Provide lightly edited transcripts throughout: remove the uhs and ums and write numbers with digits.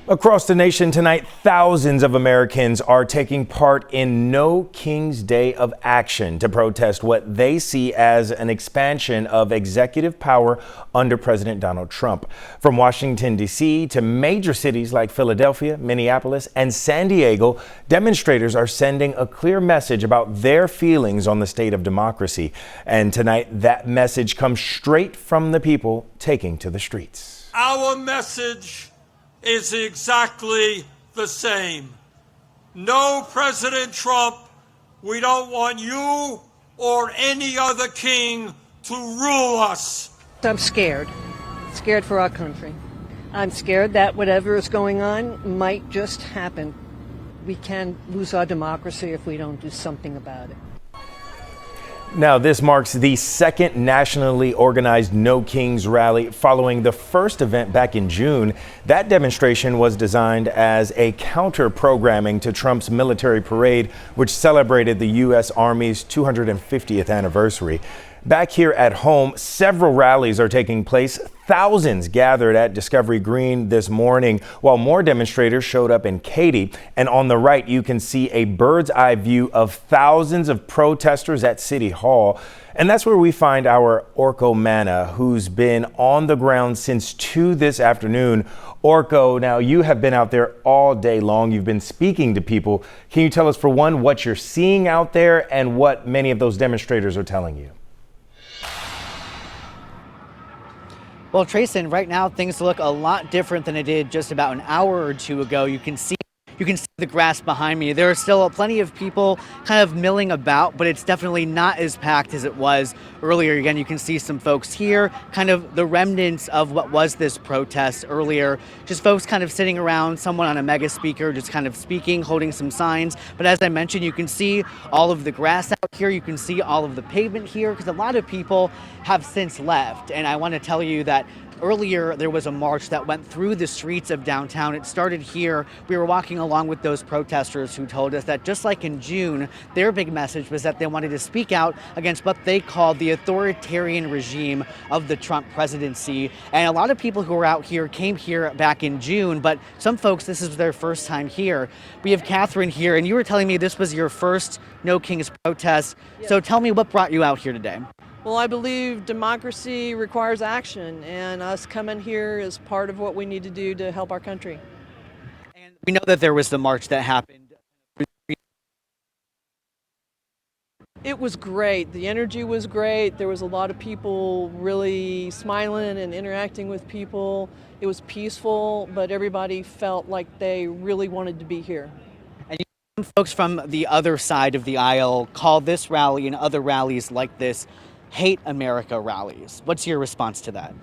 Across the nation tonight, thousands of Americans are taking part in No King's Day of Action to protest what they see as an expansion of executive power under President Donald Trump. From Washington, D.C. to major cities like Philadelphia, Minneapolis, and San Diego, demonstrators are sending a clear message about their feelings on the state of democracy. And tonight, that message comes straight from the people taking to the streets. Our message is exactly the same. No, President Trump, we don't want you or any other king to rule us. I'm scared for our country. I'm scared that whatever is going on might just happen. We can lose our democracy if we don't do something about it. Now, this marks the second nationally organized No Kings rally following the first event back in June. That demonstration was designed as a counter-programming to Trump's military parade, which celebrated the U.S. Army's 250th anniversary. Back here at home, several rallies are taking place. Thousands gathered at Discovery Green this morning, while more demonstrators showed up in Katy. And on the right, you can see a bird's eye view of thousands of protesters at City Hall. And that's where we find our Orko Manna, who's been on the ground since 2 this afternoon. Orko, now you have been out there all day long. You've been speaking to people. Can you tell us, for one, what you're seeing out there and what many of those demonstrators are telling you? Well, Trayson, right now things look a lot different than it did just about an hour or two ago. You can see the grass behind me. There are still plenty of people kind of milling about, but it's definitely not as packed as it was earlier. Again, you can see some folks here, kind of the remnants of what was this protest earlier. Just folks kind of sitting around, someone on a mega speaker just kind of speaking, holding some signs. But as I mentioned, you can see all of the grass out here. You can see all of the pavement here because a lot of people have since left. And I want to tell you that earlier, there was a march that went through the streets of downtown. It started here. We were walking along with those protesters who told us that just like in June, their big message was that they wanted to speak out against what they called the authoritarian regime of the Trump presidency. And a lot of people who were out here came here back in June, but some folks, this is their first time here. We have Catherine here, and you were telling me this was your first No Kings protest. Yes. So tell me, what brought you out here today? Well, I believe democracy requires action, and us coming here is part of what we need to do to help our country. And we know that there was the march that happened. It was great. The energy was great. There was a lot of people really smiling and interacting with people. It was peaceful, but everybody felt like they really wanted to be here. And folks from the other side of the aisle call this rally and other rallies like this Hate America rallies. What's your response to that?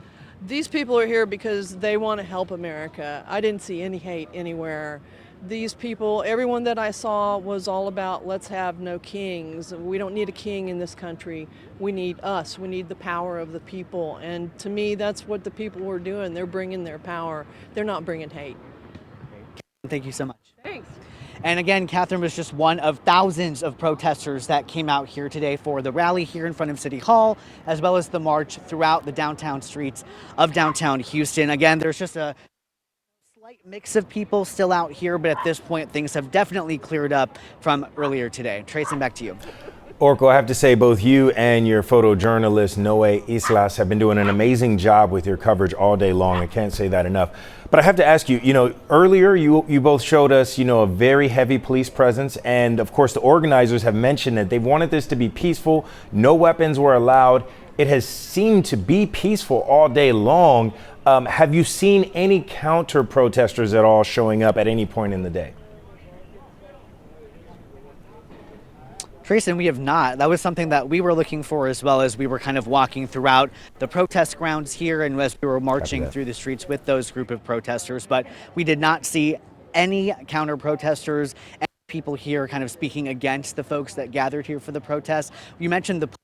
These people are here because they want to help America. I didn't see any hate anywhere. These people, everyone that I saw was all about let's have no kings. We don't need a king in this country. We need us. We need the power of the people. And to me, that's what the people were doing. They're bringing their power. They're not bringing hate. Thank you so much. Thanks. And again, Catherine was just one of thousands of protesters that came out here today for the rally here in front of City Hall, as well as the march throughout the downtown streets of downtown Houston. Again, there's just a slight mix of people still out here, but at this point, things have definitely cleared up from earlier today. Trayson, back to you. Orko, I have to say both you and your photojournalist, Noe Islas, have been doing an amazing job with your coverage all day long. I can't say that enough. But I have to ask you, earlier you both showed us, a very heavy police presence. And of course, the organizers have mentioned that they wanted this to be peaceful. No weapons were allowed. It has seemed to be peaceful all day long. Have you seen any counter protesters at all showing up at any point in the day? Trayson, we have not. That was something that we were looking for as well as we were kind of walking throughout the protest grounds here and as we were marching through the streets with those group of protesters. But we did not see any counter protesters and people here kind of speaking against the folks that gathered here for the protest. You mentioned the police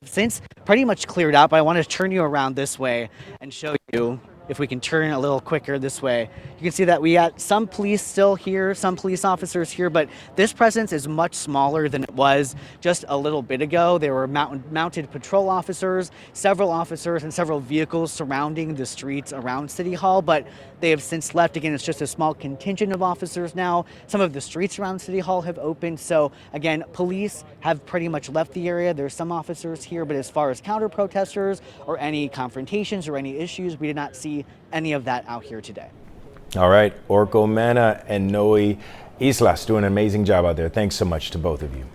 since pretty much cleared up. I want to turn you around this way and show you. if we can turn a little quicker this way, you can see that we got some police still here, some police officers here, but this presence is much smaller than it was just a little bit ago. There were mounted patrol officers, several officers, and several vehicles surrounding the streets around City Hall, but they have since left. Again, it's just a small contingent of officers now. Some of the streets around City Hall have opened. So again, police have pretty much left the area. There's some officers here, but as far as counter protesters or any confrontations or any issues, we did not see any of that out here today. All right, Orko Mena and Noe Islas doing an amazing job out there. Thanks so much to both of you.